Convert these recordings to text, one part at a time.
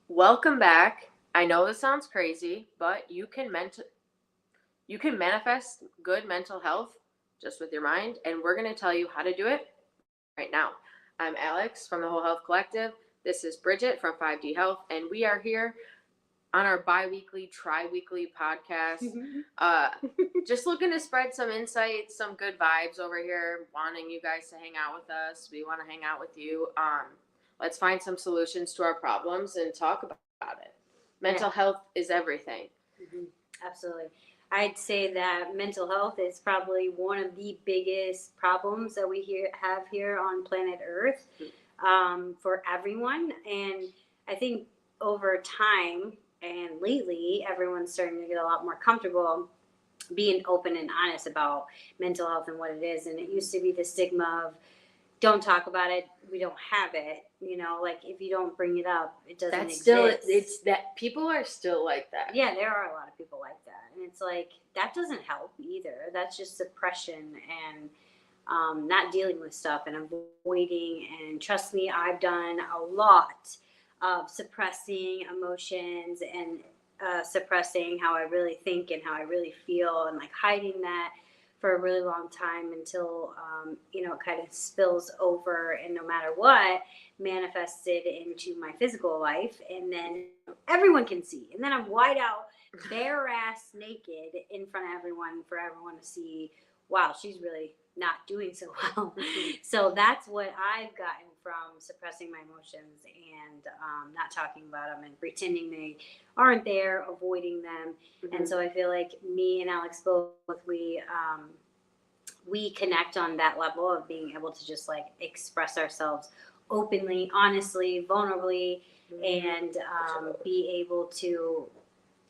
Welcome back. I know this sounds crazy, but you can manifest good mental health just with your mind, and we're going to tell you how to do it right now. I'm Alex from the Whole Health Collective. This is Bridget from 5D Health, and we are here on our bi-weekly, tri-weekly podcast. Just looking to spread some insights, some good vibes over here, wanting you guys to hang out with us. We want to hang out with you. Let's find some solutions to our problems and talk about it. Mental health is everything. Mm-hmm. Absolutely. I'd say that mental health is probably one of the biggest problems that we have here on planet Earth for everyone. And I think over time and lately, everyone's starting to get a lot more comfortable being open and honest about mental health and what it is. And it used to be the stigma of don't talk about it, we don't have it. Like if you don't bring it up, it doesn't That's exist. it's that people are still like that. Yeah, there are a lot of people like that. And it's like, that doesn't help either. That's just suppression and not dealing with stuff and avoiding. And trust me, I've done a lot of suppressing emotions and suppressing how I really think and how I really feel and like hiding that for a really long time until, it kind of spills over and no matter what, manifested into my physical life. And then everyone can see. And then I'm wide out, bare ass naked in front of everyone for everyone to see, wow, she's really not doing so well. So that's what I've gotten from suppressing my emotions and not talking about them and pretending they aren't there, avoiding them. Mm-hmm. And so I feel like me and Alex both, we connect on that level of being able to just like express ourselves openly, honestly, vulnerably, and be able to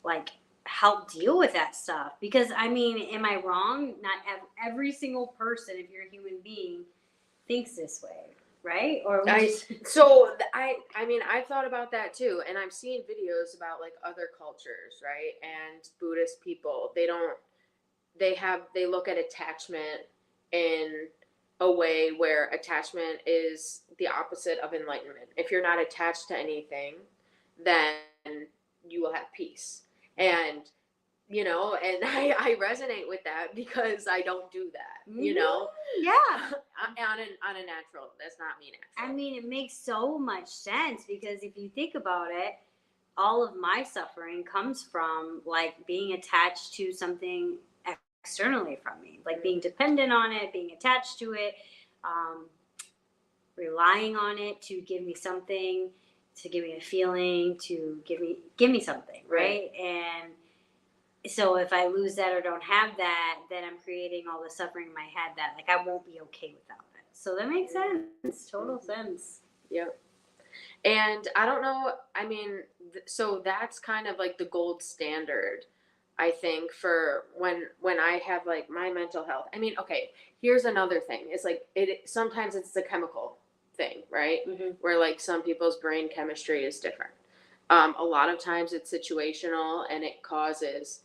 like help deal with that stuff. Because I mean, am I wrong? Not every single person, if you're a human being, thinks this way, right? Or I mean, I've thought about that too, and I've seen videos about like other cultures, right? And Buddhist people, they look at attachment in a way where attachment is the opposite of enlightenment. If you're not attached to anything, then you will have peace. And and I resonate with that because I don't do that, Yeah. on a natural, that's not me natural. I mean, it makes so much sense because if you think about it, all of my suffering comes from like being attached to something externally from me, like being dependent on it, being attached to it, relying on it to give me something, to give me a feeling, to give me something, right? And so if I lose that or don't have that, then I'm creating all the suffering in my head that like I won't be okay without it. So that makes sense. Total sense. Yep. And I don't know, I mean, so that's kind of like the gold standard, I think, for when I have like my mental health. I mean, okay, here's another thing. It's like sometimes it's the chemical thing, right? Mm-hmm. Where like some people's brain chemistry is different. A lot of times it's situational and it causes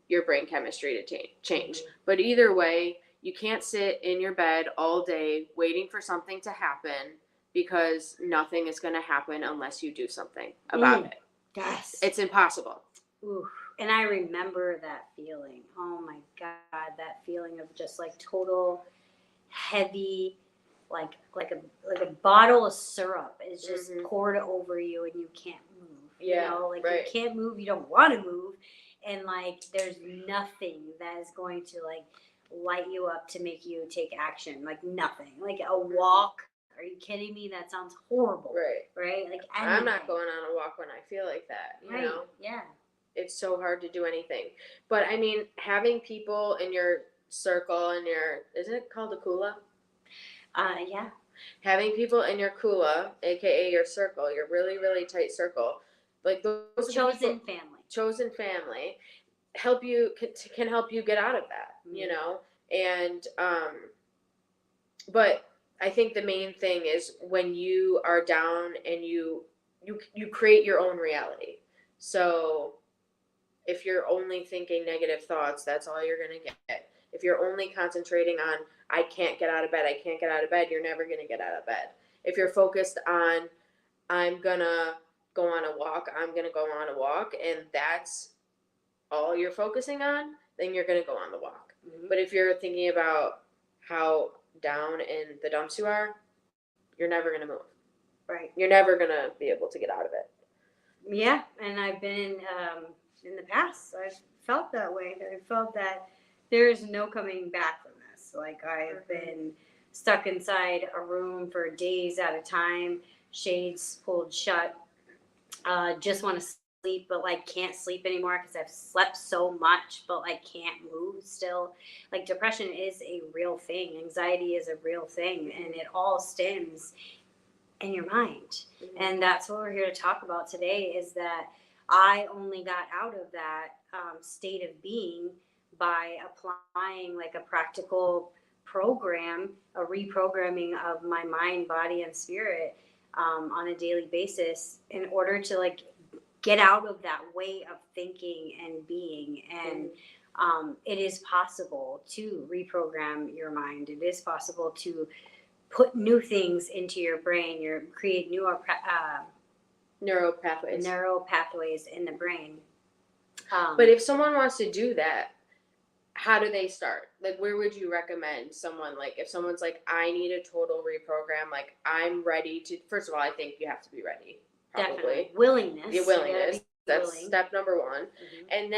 your brain chemistry to change. Mm-hmm. But either way, you can't sit in your bed all day waiting for something to happen because nothing is going to happen unless you do something about it. Yes. It's impossible. Ooh. And I remember that feeling. Oh my God, that feeling of just like total heavy, like a bottle of syrup is just poured over you and you can't move. Yeah, you can't move, you don't want to move. And like there's nothing that is going to like light you up to make you take action. Like nothing. Like a walk. Are you kidding me? That sounds horrible. Right? Like anything. I'm not going on a walk when I feel like that. You know? Yeah. It's so hard to do anything. But I mean, having people in your circle, isn't it called a kula? Yeah. Having people in your kula, aka your circle, your really, really tight circle, like those chosen family, can help you get out of that, And but I think the main thing is when you are down and you create your own reality. So if you're only thinking negative thoughts, that's all you're going to get. If you're only concentrating on, I can't get out of bed, you're never going to get out of bed. If you're focused on, I'm going to go on a walk, I'm going to go on a walk, and that's all you're focusing on, then you're going to go on the walk. Mhm. But if you're thinking about how down in the dumps you are, you're never going to move. Right. You're never going to be able to get out of it. Yeah, and I've been in the past. I've felt that way. I felt that there is no coming back from this. Like I've been stuck inside a room for days at a time, shades pulled shut. Just want to sleep, but like can't sleep anymore because I've slept so much, but like can't move still. Like depression is a real thing. Anxiety is a real thing, and it all stems in your mind. And that's what we're here to talk about today, is that I only got out of that state of being by applying like a practical program, a reprogramming of my mind, body, and spirit on a daily basis in order to like get out of that way of thinking and being. And it is possible to reprogram your mind. It is possible to put new things into your brain, create Neural pathways. neural pathways in the brain. But if someone wants to do that, how do they start? Like, where would you recommend someone, like, if someone's like, I need a total reprogram, like, I'm ready to, first of all, I think you have to be ready, probably. Definitely. Willingness. Your willingness. That's willing. step number one. And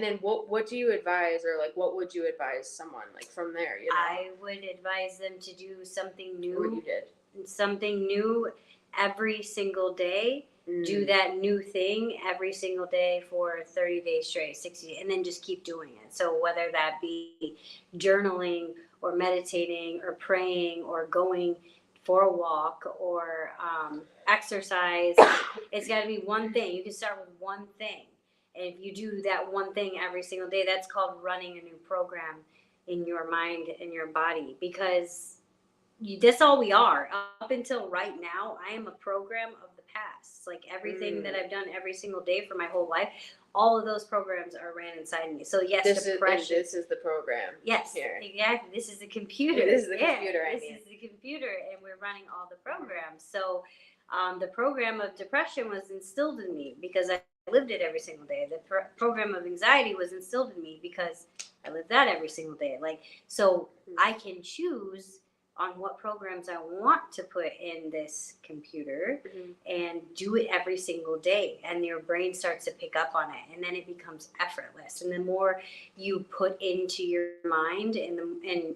then what do you advise, or like what would you advise someone like from there? You know? I would advise them to do something new. What you did. Something new every single day. Do that new thing every single day for 30 days straight, 60 days, and then just keep doing it. So whether that be journaling or meditating or praying or going for a walk or exercise, it's got to be one thing. You can start with one thing. And if you do that one thing every single day, that's called running a new program in your mind and your body, because that's all we are. Up until right now, I am a program of the past. Like everything that I've done every single day for my whole life, all of those programs are ran inside me. So yes, this depression. This is the program. Yes, here. Exactly. This is the computer. This is the computer. This is the computer, and we're running all the programs. So the program of depression was instilled in me because I lived it every single day. The program of anxiety was instilled in me because I lived that every single day. Like, so I can choose on what programs I want to put in this computer and do it every single day. And your brain starts to pick up on it, and then it becomes effortless. And the more you put into your mind and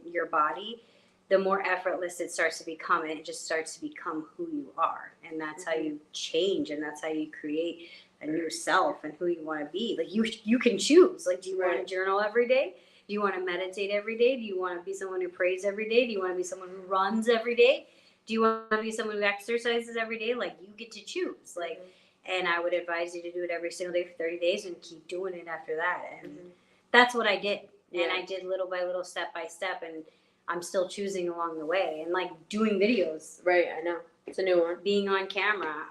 your body, the more effortless it starts to become, and it just starts to become who you are. And that's how you change, and that's how you create a new self and who you want to be. Like you can choose. Like, do you want to journal every day? Do you want to meditate every day? Do you want to be someone who prays every day? Do you want to be someone who runs every day? Do you want to be someone who exercises every day? Like, you get to choose. Like, and I would advise you to do it every single day for 30 days and keep doing it after that. And that's what I did. And I did little by little, step by step, and I'm still choosing along the way, and like doing videos. Right, I know. It's a new one. Being on camera.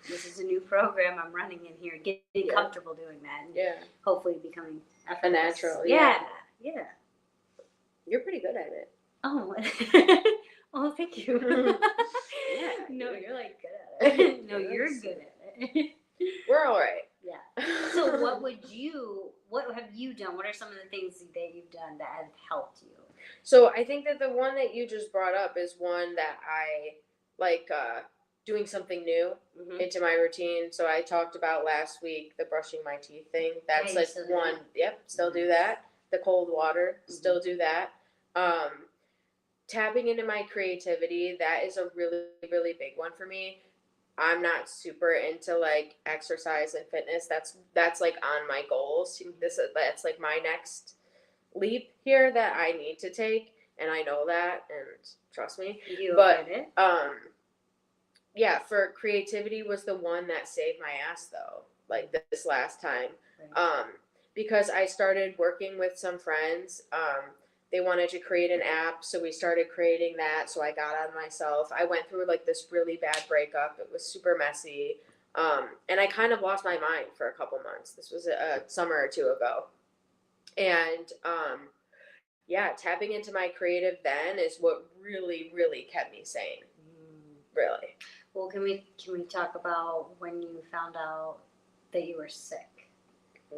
This is a new program I'm running in here. Getting comfortable doing that. And hopefully becoming a natural. Yeah. You're pretty good at it. Oh. Oh, thank you. No, you're like good at it. No, you're good at it. We're all right. Yeah. So what have you done? What are some of the things that you've done that have helped you? So I think that the one that you just brought up is one that I like doing something new into my routine. So I talked about last week the brushing my teeth thing. That's like one. Yep, still do that. The cold water, still do that. Tapping into my creativity, that is a really, really big one for me. I'm not super into like exercise and fitness. That's like on my goals. That's like my next leap here that I need to take, and I know that, and trust me. Yeah, for creativity was the one that saved my ass though, like this last time. Because I started working with some friends. They wanted to create an app, so we started creating that. So I got on myself. I went through like this really bad breakup. It was super messy. And I kind of lost my mind for a couple months. This was a summer or two ago. And tapping into my creative then is what really, really kept me sane. Really. Well, can we talk about when you found out that you were sick?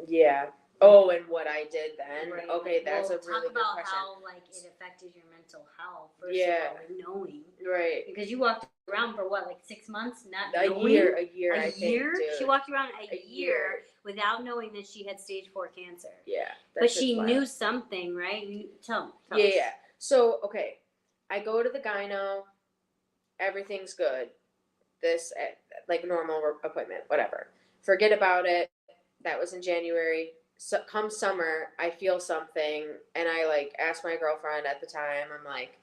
Yeah. Oh, and what I did then. Right. Okay, that's well, a really good talk about question. how like it affected your mental health. First Yeah. of all, like knowing, Right. because you walked around for what, like 6 months, not A knowing. year, A I year. think, dude. She walked around a A year year. without knowing that she had stage 4 cancer. Yeah. But she knew something, right? Tell us. Yeah. So, okay, I go to the gyno. Everything's good. This, like, normal appointment, whatever. Forget about it. That was in January. So come summer, I feel something, and I like asked my girlfriend at the time. I'm like,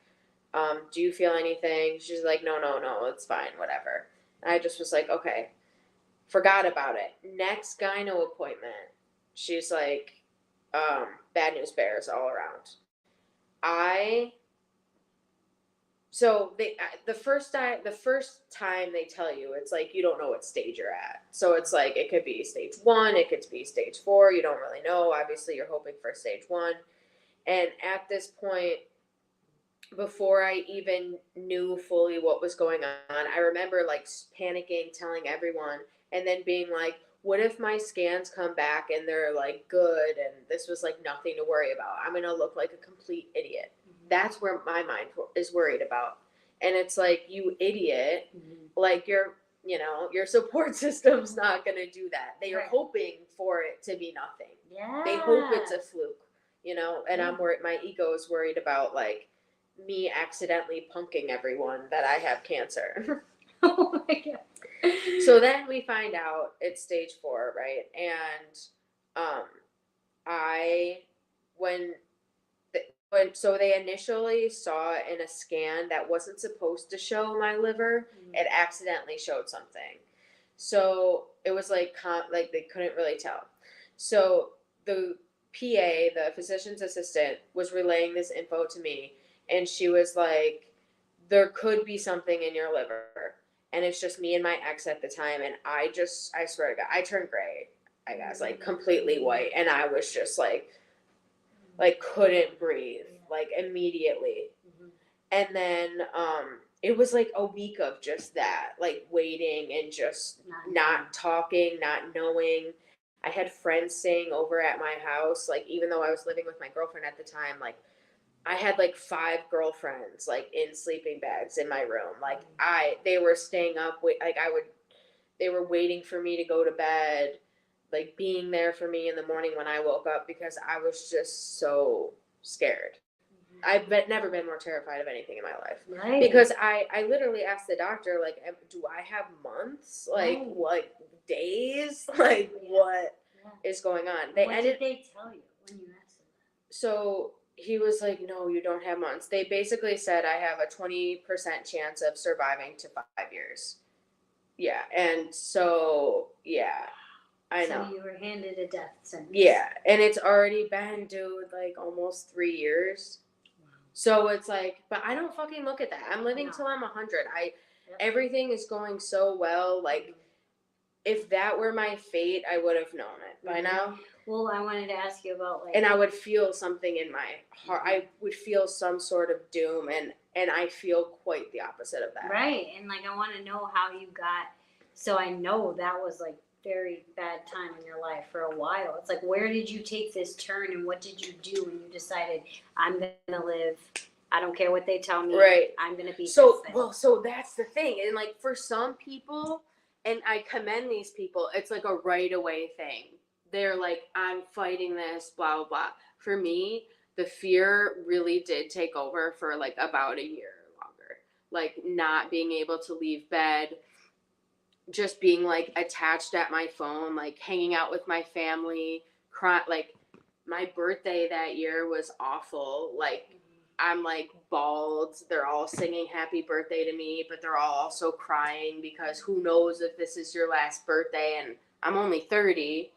do you feel anything? She's like, no, it's fine, whatever. And I just was like, okay, forgot about it. Next gyno appointment, she's like, bad news bears all around. So the first time they tell you, it's like you don't know what stage you're at. So it's like it could be stage 1, it could be stage 4. You don't really know. Obviously, you're hoping for stage 1. And at this point, before I even knew fully what was going on, I remember like panicking, telling everyone, and then being like, what if my scans come back and they're like good and this was like nothing to worry about? I'm going to look like a complete idiot. That's where my mind is worried about. And it's like, you idiot, like your support system's not going to do that. They are hoping for it to be nothing. Yeah. They hope it's a fluke, and I'm worried, my ego is worried about like me accidentally punking everyone that I have cancer. Oh my God. So then we find out it's stage 4, right? And so they initially saw in a scan that wasn't supposed to show my liver, it accidentally showed something. So it was like they couldn't really tell. So the PA, the physician's assistant, was relaying this info to me, and she was like, there could be something in your liver. And it's just me and my ex at the time, and I swear to God, I turned gray, I guess, like completely white, and I was just like couldn't breathe, like immediately. And then it was like a week of just that, like waiting and just not talking, not knowing. I had friends staying over at my house, like even though I was living with my girlfriend at the time, like I had like 5 girlfriends like in sleeping bags in my room. Like they were staying up, they were waiting for me to go to bed, like being there for me in the morning when I woke up, because I was just so scared. I've never been more terrified of anything in my life. Right. Because I literally asked the doctor, like, do I have months? Like, like days? Like, what is going on? What did they tell you when you asked them that? So he was like, no, you don't have months. They basically said I have a 20% chance of surviving to 5 years. Yeah. And so, yeah, I know. So you were handed a death sentence. Yeah. And it's already been, dude, like almost 3 years. Wow. So it's like, but I don't fucking look at that. I'm living till I'm 100. Everything is going so well. Like, if that were my fate, I would have known it by now. Well, I wanted to ask you about like, and I would feel something in my heart. I would feel some sort of doom, and I feel quite the opposite of that. Right. And like, I want to know how you got, so I know that was like very bad time in your life for a while. It's like, where did you take this turn, and what did you do when you decided, I'm going to live, I don't care what they tell me, right? I'm going to be so that's the thing. And like, for some people, and I commend these people, it's like a right away thing. They're like, I'm fighting this, blah, blah, blah. For me, the fear really did take over for like about a year longer. Like, not being able to leave bed, just being like attached at my phone, like hanging out with my family, like my birthday that year was awful. Like, I'm like bald. They're all singing happy birthday to me, but they're all also crying because who knows if this is your last birthday, and I'm only 30.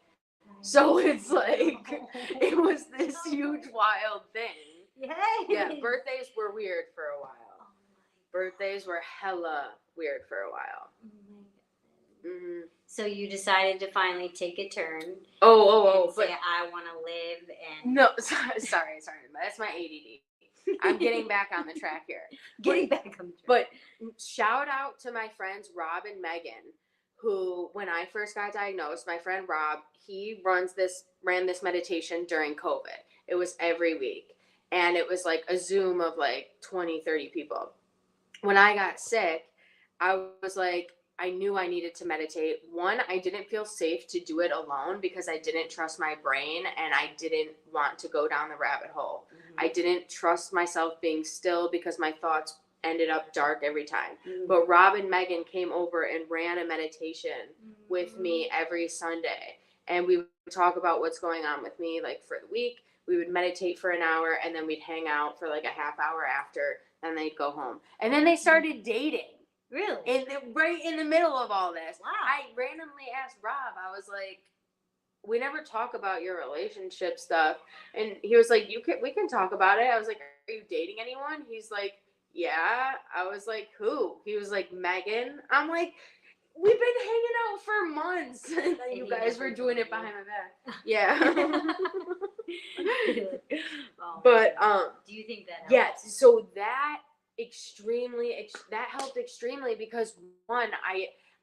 So it's like, it was this huge wild thing. Yay. Yeah, birthdays were weird for a while. Birthdays were hella weird for a while. Mm-hmm. So you decided to finally take a turn. But say, I want to live and... No, sorry. That's my ADD. I'm getting back on the track here. Getting back on the track. But shout out to my friends Rob and Megan, who, when I first got diagnosed, my friend Rob, he ran this meditation during COVID. It was every week. And it was like a Zoom of like 20, 30 people. When I got sick, I was like, I knew I needed to meditate. One, I didn't feel safe to do it alone because I didn't trust my brain and I didn't want to go down the rabbit hole. Mm-hmm. I didn't trust myself being still because my thoughts ended up dark every time. Mm-hmm. But Rob and Megan came over and ran a meditation with me every Sunday. And we would talk about what's going on with me, like for the week. We would meditate for an hour and then we'd hang out for like a half hour after. Then they'd go home. And then they started dating. Really? Right in the middle of all this. Wow. I randomly asked Rob, I was like, we never talk about your relationship stuff. And he was like, we can talk about it. I was like, are you dating anyone? He's like, yeah. I was like, who? He was like, Megan. I'm like, we've been hanging out for months. And then you guys were doing it behind my back. Yeah. Oh, but do you think that helps? Yes, so that helped extremely because one,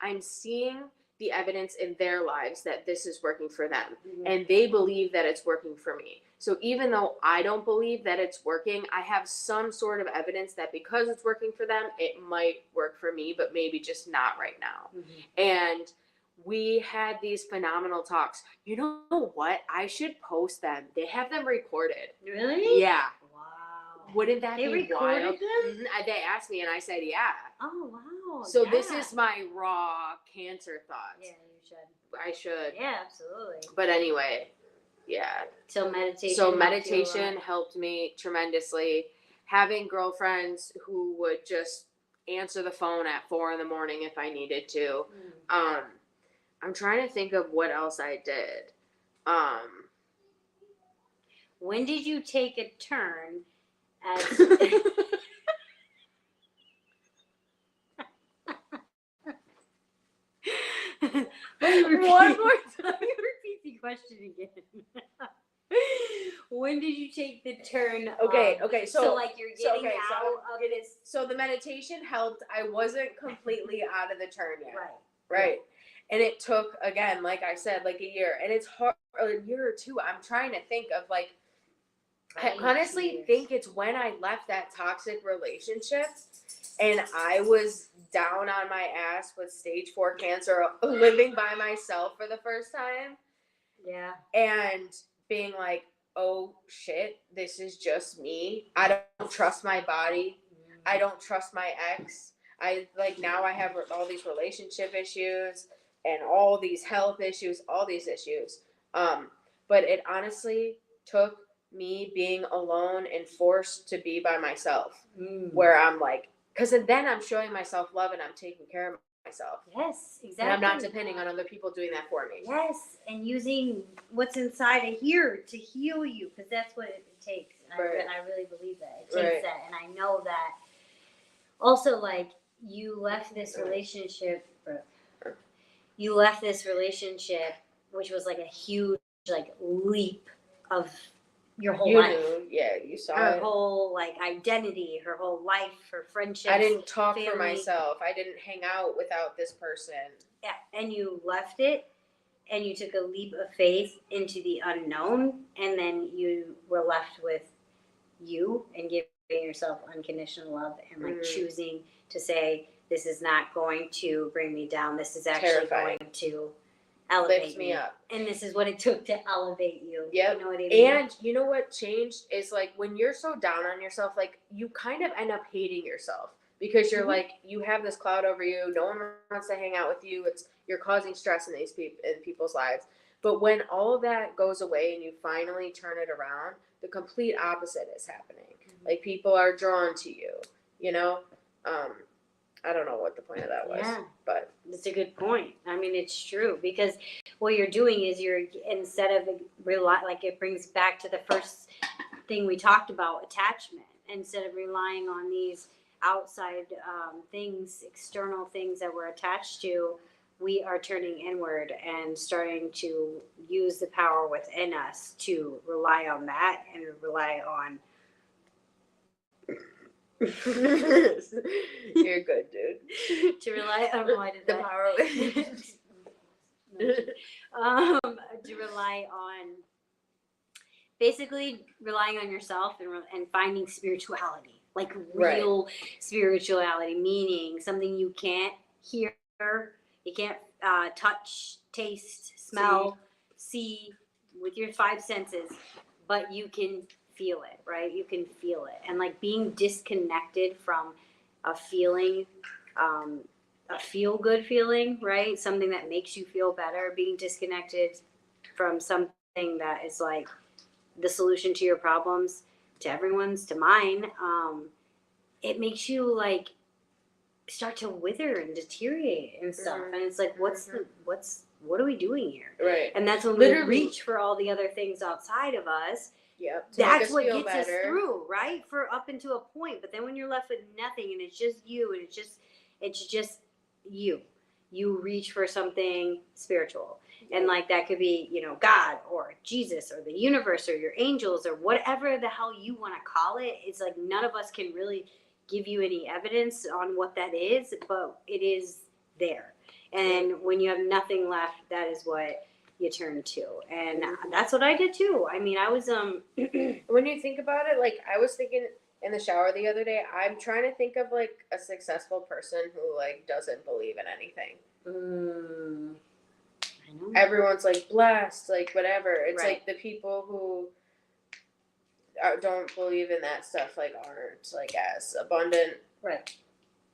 I'm seeing the evidence in their lives that this is working for them, and they believe that it's working for me. So even though I don't believe that it's working, I have some sort of evidence that because it's working for them, it might work for me, but maybe just not right now. And we had these phenomenal talks. You know what? I should post them. They have them recorded. Really? Yeah. Wow. Wouldn't that be wild? They recorded them? They asked me and I said, yeah. Oh, wow. So this is my raw cancer thoughts. Yeah, you should. I should. Yeah, absolutely. But anyway, yeah. So meditation helped me tremendously. Having girlfriends who would just answer the phone at 4 a.m. if I needed to. I'm trying to think of what else I did. When did you take a turn as one more time? Repeat the question again. When did you take the turn? Okay. So like you're getting out of this. So the meditation helped. I wasn't completely out of the turn yet. Right. And it took, again, like I said, like a year. And it's hard, a year or two. I'm trying to think of like, I honestly think it's when I left that toxic relationship and I was down on my ass with stage 4 cancer, living by myself for the first time. Yeah. And being like, oh shit, this is just me. I don't trust my body. I don't trust my ex. Now I have all these relationship issues and all these health issues, all these issues. But it honestly took me being alone and forced to be by myself, where I'm like, because then I'm showing myself love and I'm taking care of myself. Yes, exactly. And I'm not depending on other people doing that for me. Yes, and using what's inside of here to heal you, because that's what it takes. And I really believe that. It takes that. And I know that also, like, you left this relationship, which was like a huge, like, leap of your whole life. Yeah, you saw her it. Whole like identity, her whole life, her friendships. I didn't talk family. For myself. I didn't hang out without this person. Yeah, and you left it, and you took a leap of faith into the unknown, and then you were left with you and giving yourself unconditional love and like choosing to say, this is not going to bring me down. This is actually going to elevate lift me up. And this is what it took to elevate you. Yep. You know what I mean? And you know what changed is like when you're so down on yourself, like you kind of end up hating yourself because you're like, you have this cloud over you. No one wants to hang out with you. You're causing stress in people's lives. But when all of that goes away and you finally turn it around, the complete opposite is happening. Like people are drawn to you, you know? I don't know what the point of that was, but it's a good point. I mean, it's true because what you're doing is instead of it brings back to the first thing we talked about, attachment. Instead of relying on these outside things, external things that we're attached to, we are turning inward and starting to use the power within us to rely on that and rely on You're good, dude. To rely, I don't know why I did The that. power. To rely on, basically relying on yourself and finding spirituality, like real spirituality, meaning something you can't hear, you can't touch, taste, smell, see with your five senses, but you can feel it, right? You can feel it. And like being disconnected from a feeling, a feel good feeling, right? Something that makes you feel better, being disconnected from something that is like the solution to your problems, to everyone's, to mine, it makes you like start to wither and deteriorate and stuff. And it's like, what are we doing here? Right. And that's when Literally. we reach for all the other things outside of us. Yep. That's what gets us through, right? For up into a point. But then when you're left with nothing and it's just you and it's just you. You reach for something spiritual. And like that could be, you know, God or Jesus or the universe or your angels or whatever the hell you want to call it. It's like none of us can really give you any evidence on what that is, but it is there. And when you have nothing left, that is what you turn to. And that's what I did too. I mean, I was when you think about it, like I was thinking in the shower the other day, I'm trying to think of like a successful person who like doesn't believe in anything. I know. Everyone's like blessed, like whatever. It's Right. like the people who don't believe in that stuff like aren't like as abundant. Right.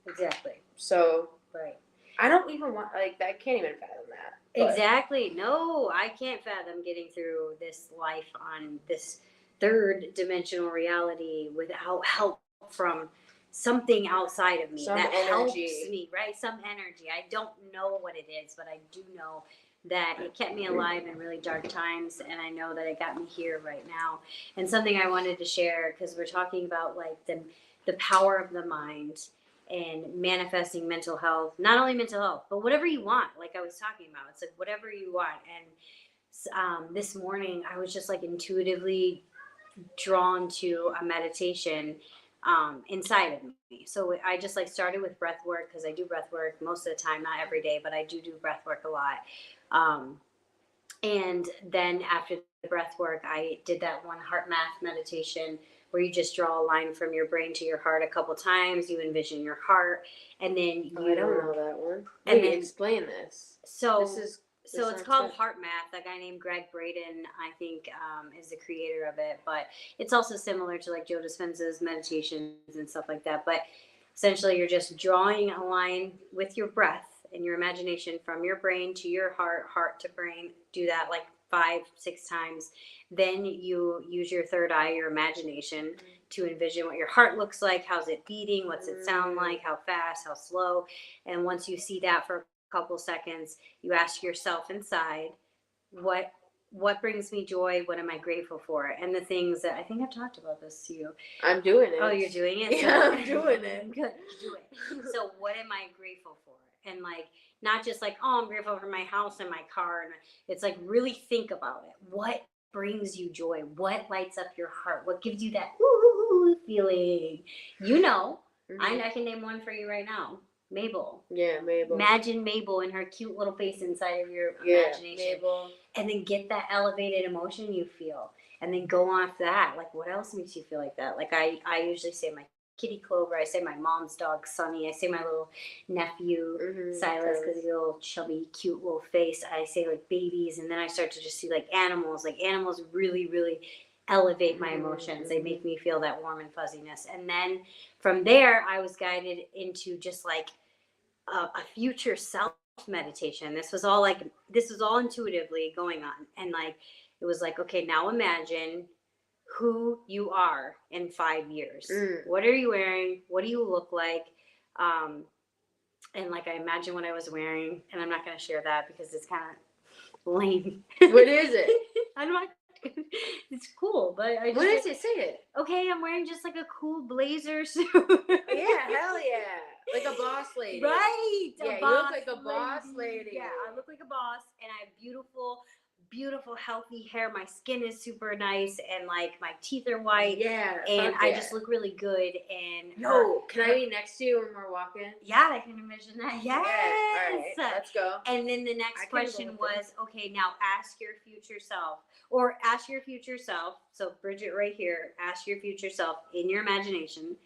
Exactly. So right. I don't even want like I can't even fathom that. But. Exactly. No, I can't fathom getting through this life on this third dimensional reality without help from something outside of me that helps me, right? Some energy. I don't know what it is, but I do know that it kept me alive in really dark times, and I know that it got me here right now. And something I wanted to share, because we're talking about like the power of the mind and manifesting mental health, not only mental health, but whatever you want, like I was talking about. It's like whatever you want. And this morning I was just like intuitively drawn to a meditation inside of me. So I just like started with breath work, because I do breath work most of the time, not every day, but I do breath work a lot. And then after the breath work, I did that one heart math meditation where you just draw a line from your brain to your heart a couple times. You envision your heart, and then you. I don't know that one. And then explain this. So it's called Heart Math. A guy named Greg Braden, I think, is the creator of it. But it's also similar to like Joe Dispenza's meditations and stuff like that. But essentially, you're just drawing a line with your breath and your imagination from your brain to your heart, heart to brain. Do that like 5-6 times. Then you use your third eye, your imagination, to envision what your heart looks like. How's it beating? What's it sound like? How fast? How slow? And once you see that for a couple seconds, you ask yourself inside, what brings me joy? What am I grateful for? And the things that I think I've talked about this to you. I'm doing it. Oh, you're doing it? Yeah, I'm doing it. Good, do it. So what am I grateful for? And like, not just like, oh, I'm grateful for my house and my car. And it's like, really think about it. What brings you joy? What lights up your heart? What gives you that ooh feeling? You know, I can name one for you right now. Mabel. Yeah, Mabel. Imagine Mabel and her cute little face inside of your imagination. Mabel. And then get that elevated emotion you feel. And then go off that. Like, what else makes you feel like that? Like, I usually say my kitty Clover. I say my mom's dog Sunny. I say my little nephew Silas, because he's a little chubby, cute little face. I say like babies, and then I start to just see like animals. Like animals really, really elevate my emotions. They make me feel that warm and fuzziness. And then from there, I was guided into just like a future self meditation. This was all intuitively going on. And like, it was like, okay, now imagine who you are in 5 years. What are you wearing? What do you look like? And like, I imagine what I was wearing, and I'm not going to share that because it's kind of lame. What is it? I'm not. It's cool, but I just. What is it? Say it. Okay, I'm wearing just like a cool blazer suit. Yeah, hell yeah. Like a boss lady. Right. Yeah, you look like a boss lady. Yeah, I look like a boss, and I have beautiful beautiful, healthy hair. My skin is super nice, and like my teeth are white. Yeah. And fuck I yeah. just look really good. And Yo, can I be next to you when we're walking? Yeah, I can envision that. Yes. Yeah. All right. Let's go. And then the next question was, okay, now ask your future self, or ask your future self. So Bridget, right here, ask your future self in your imagination,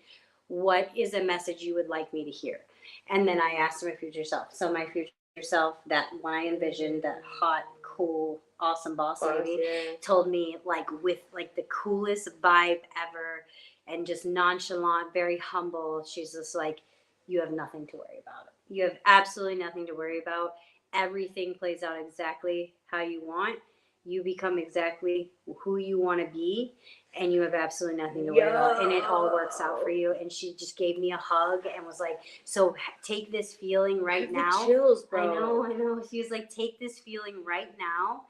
what is a message you would like me to hear? And then I asked my future self. So my future self, that one I envisioned, that hot, cool, awesome boss lady, told me like with like the coolest vibe ever, and just nonchalant, very humble. She's just like, you have nothing to worry about. You have absolutely nothing to worry about. Everything plays out exactly how you want. You become exactly who you want to be, and you have absolutely nothing to worry about, and it all works out for you. And she just gave me a hug and was like, so take this feeling right now. Chills, bro. I know. She was like, take this feeling right now.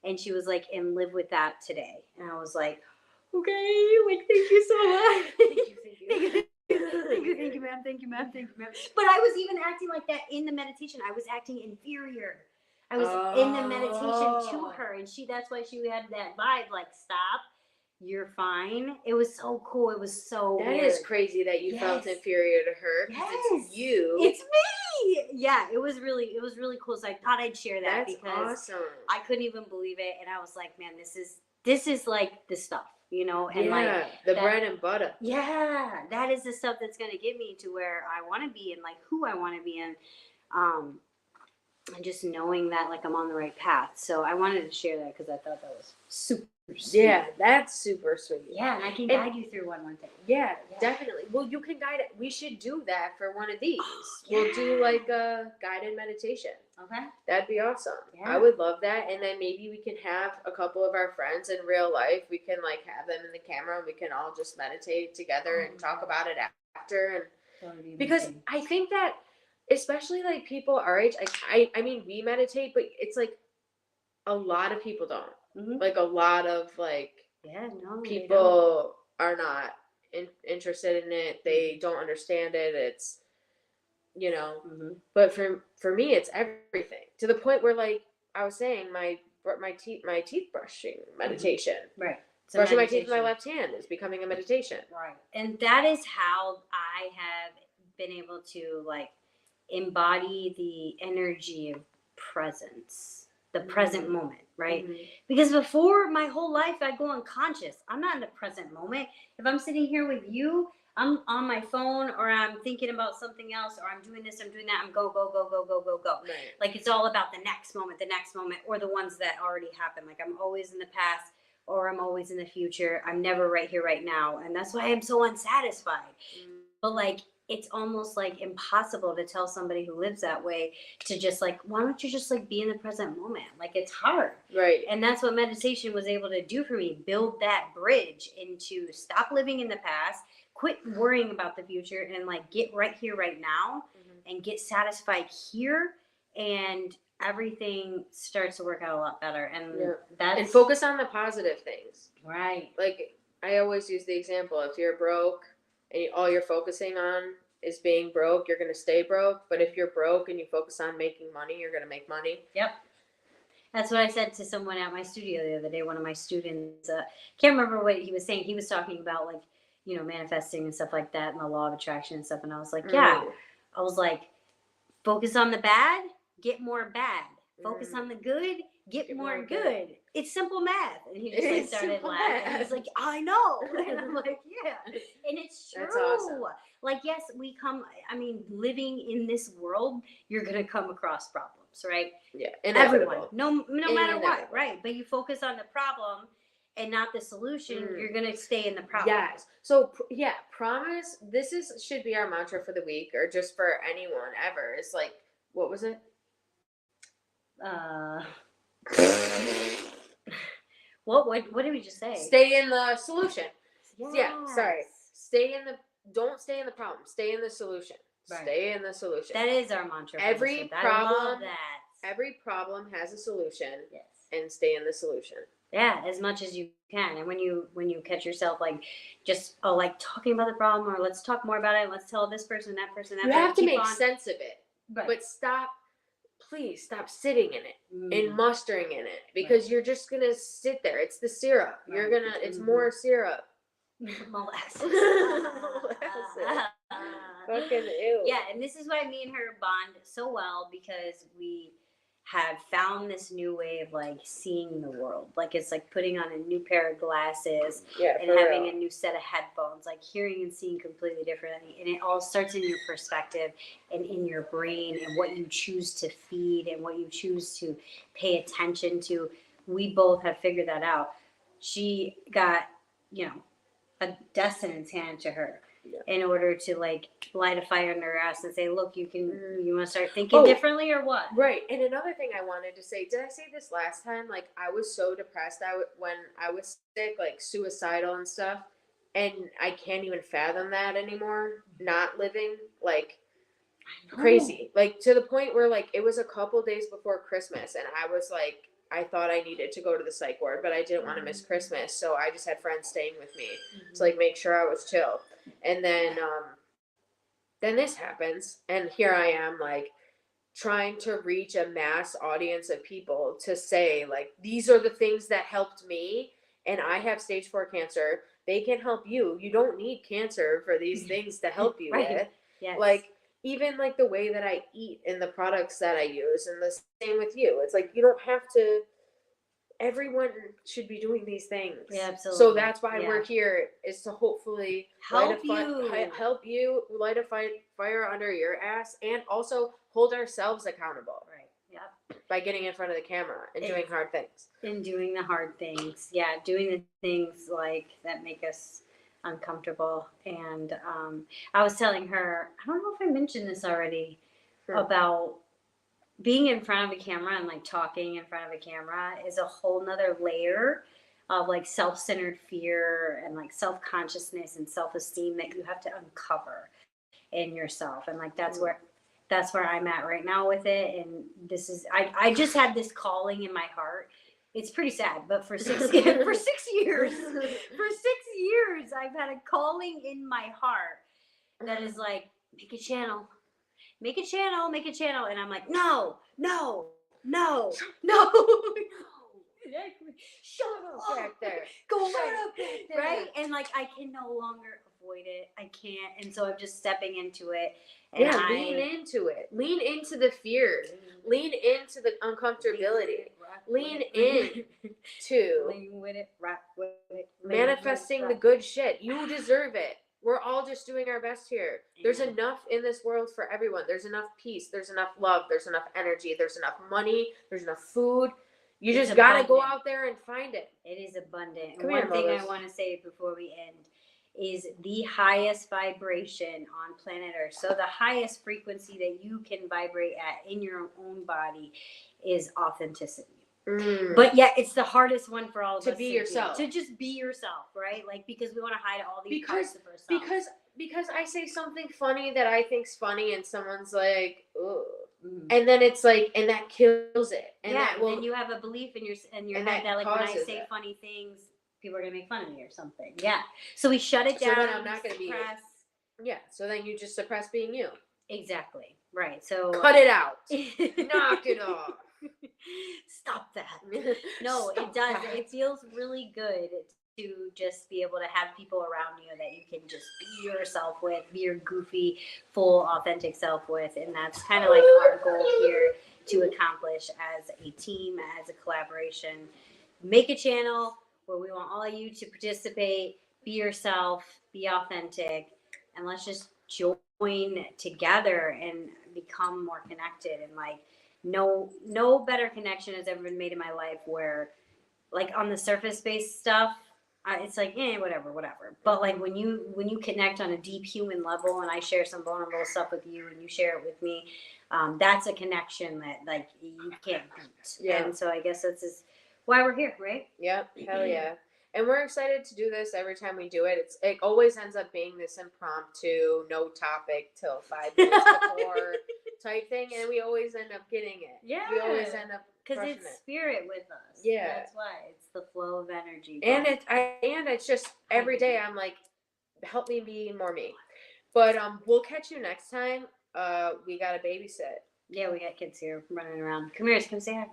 And she was like, and live with that today. And I was like, okay, like, thank you so much. Thank you. Thank you, ma'am. Thank you, ma'am. But I was even acting like that in the meditation. I was acting inferior. I was in the meditation to her, and that's why she had that vibe, like, stop, you're fine. It was so cool. It was so That weird. is crazy that you felt inferior to her. Yes. It's you. It's me. Yeah, it was really cool. So I thought I'd share that. That's because awesome. I couldn't even believe it, and I was like, man, this is like the stuff, you know, and like the bread and butter. Yeah, that is the stuff that's gonna get me to where I want to be and like who I want to be, and just knowing that like I'm on the right path. So I wanted to share that because I thought that was super sweet. Yeah, that's super sweet. Yeah, and I can guide you through one thing. Yeah, definitely. Well, you can guide it. We should do that for one of these. We'll do like a guided meditation. Okay. That'd be awesome. Yeah. I would love that. And then maybe we can have a couple of our friends in real life. We can like have them in the camera and we can all just meditate together and talk about it after. And because I think that especially like people our age, I mean, we meditate, but it's like a lot of people don't. Mm-hmm. Like a lot of like people are not interested in it. They don't understand it. It's, you know, but for me, it's everything to the point where, like I was saying, my teeth brushing meditation, right? Brushing my teeth with my left hand is becoming a meditation, right? And that is how I have been able to like embody the energy of presence, the present moment, right? Because before, my whole life I go unconscious. I'm not in the present moment. If I'm sitting here with you, I'm on my phone, or I'm thinking about something else, or I'm doing this, I'm doing that. I'm go. Right. Like it's all about the next moment, or the ones that already happened. Like I'm always in the past, or I'm always in the future. I'm never right here, right now. And that's why I'm so unsatisfied. But like, it's almost like impossible to tell somebody who lives that way to just like, why don't you just like be in the present moment? Like it's hard. Right. And that's what meditation was able to do for me. Build that bridge into stop living in the past, quit worrying about the future, and like get right here, right now, and get satisfied here. And everything starts to work out a lot better. And and focus on the positive things. Right. Like I always use the example, if you're broke and all you're focusing on is being broke, you're going to stay broke. But if you're broke and you focus on making money, you're going to make money. Yep. That's what I said to someone at my studio the other day. One of my students, can't remember what he was saying. He was talking about like, you know, manifesting and stuff like that and the law of attraction and stuff. And I was like, I was like, focus on the bad, get more bad. Focus on the good, get more good. It's simple math. And he just like started laughing. He's like, I know. And I'm like, yeah. And it's true. That's awesome. Like, yes, living in this world, you're going to come across problems, right? Yeah. Everyone. No matter what, right? But you focus on the problem and not the solution, you're going to stay in the problem. Yes. So, promise. Should be our mantra for the week, or just for anyone ever. It's like, what was it? What did we just say? Stay in the solution. Yes. Yeah, sorry. Don't stay in the problem. Stay in the solution. Right. Stay in the solution. That is our mantra. Every problem has a solution. Yes. And stay in the solution. Yeah, as much as you can. And when you catch yourself like just like talking about the problem, or let's talk more about it, let's tell this person, that person, that you person. have to make sense of it. Right. But stop please stop sitting in it and Mm. mustering in it, because Right. you're just gonna sit there. It's the syrup. You're Right. gonna. It's Mhm. more syrup. Molasses. Molasses. Fucking ew. Yeah, and this is why me and her bond so well, because we have found this new way of like seeing the world. Like it's like putting on a new pair of glasses Yeah, and for having real. a new set of headphones, like hearing and seeing completely differently. And it all starts in your perspective and in your brain and what you choose to feed and what you choose to pay attention to. We both have figured that out. She got, you know, a destinate's hand to her Yeah. in order to like light a fire under her ass and say, look, you want to start thinking Oh, differently or what? Right. And another thing I wanted to say, did I say this last time? Like, I was so depressed when I was sick, like suicidal and stuff. And I can't even fathom that anymore. Not living, like, crazy. Like, to the point where, like, it was a couple days before Christmas. And I was like, I thought I needed to go to the psych ward, but I didn't want to miss Christmas. So I just had friends staying with me to, like, make sure I was chill. And then this happens. And here I am, like, trying to reach a mass audience of people to say, like, these are the things that helped me, and I have stage 4 cancer. They can help you. You don't need cancer for these things to help you Right. with. Yes. Like, even like the way that I eat and the products that I use, and the same with you. It's like, you don't have to. Everyone should be doing these things. Yeah, absolutely. So that's why Yeah. we're here, is to hopefully help help you light a fire under your ass, and also hold ourselves accountable. Right. Yep. By getting in front of the camera and doing hard things. And doing the hard things. Yeah, doing the things like that make us uncomfortable. And I was telling her, I don't know if I mentioned this already, about being in front of a camera and like talking in front of a camera is a whole nother layer of like self-centered fear and like self-consciousness and self-esteem that you have to uncover in yourself. And like that's where I'm at right now with it. And this is I just had this calling in my heart. It's pretty sad, but for 6 years for 6 years I've had a calling in my heart that is like, make a channel, make a channel, make a channel. And I'm like, no. Exactly. Shut up back there. Go right up back there. Right? And like, I can no longer avoid it. I can't. And so I'm just stepping into it. And lean into it. Lean into the fears. Lean into the uncomfortability. Lean in to lean with it, rock with it, manifesting the good shit. You deserve it. We're all just doing our best here. There's enough in this world for everyone. There's enough peace. There's enough love. There's enough energy. There's enough money. There's enough food. You just gotta go out there and find it. It is abundant. Come One here, thing Lotus. I want to say before we end is the highest vibration on planet Earth. So the highest frequency that you can vibrate at in your own body is authenticity. But yeah, it's the hardest one for all of us to be yourself. To just be yourself, right? Like, because we want to hide all these parts of ourselves. Because I say something funny that I think's funny, and someone's like, "Ugh," and then it's like, and that kills it. And yeah, that will, and then you have a belief in your head that like, when I say funny things, people are gonna make fun of me or something. Yeah, so we shut it down. So then I'm not gonna be. Yeah, so then you just suppress being you. Exactly. Right. So cut it out. Knock it off. Stop that. No, it does. It feels really good to just be able to have people around you that you can just be yourself with, be your goofy, full, authentic self with. And that's kind of like our goal here to accomplish as a team, as a collaboration. Make a channel where we want all of you to participate, be yourself, be authentic, and let's just join together and become more connected. And like, no better connection has ever been made in my life where, like, on the surface based stuff, it's like, whatever. But like when you connect on a deep human level, and I share some vulnerable stuff with you and you share it with me, that's a connection that like you can't beat. Yeah. And so I guess that's why we're here, right? Yep. Hell yeah. And we're excited to do this every time we do it. It always ends up being this impromptu, no topic till 5 minutes before type thing, and we always end up getting it. Yeah. We always end up because it's spirit with us. Yeah. That's why it's the flow of energy. And it's just every day I'm like, help me be more me. But we'll catch you next time. We gotta babysit. Yeah, we got kids here running around. Come here, come say hi.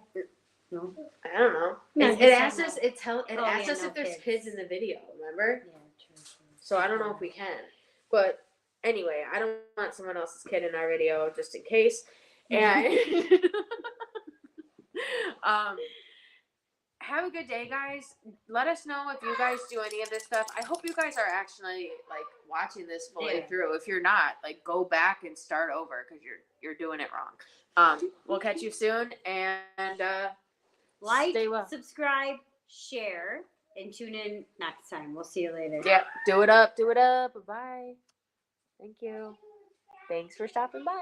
No. I don't know. No, it he asks said us. no. It Oh, asks yeah, us no if there's kids. kids in the video. Remember? Yeah, true. So I don't know if we can. But anyway, I don't want someone else's kid in our video just in case. And have a good day, guys. Let us know if you guys do any of this stuff. I hope you guys are actually like watching this fully through. If you're not, like go back and start over because you're doing it wrong. We'll catch you soon and like, stay well. subscribe, share, and tune in next time. We'll see you later. Yeah, do it up. Bye. Thank you. Thanks for stopping by.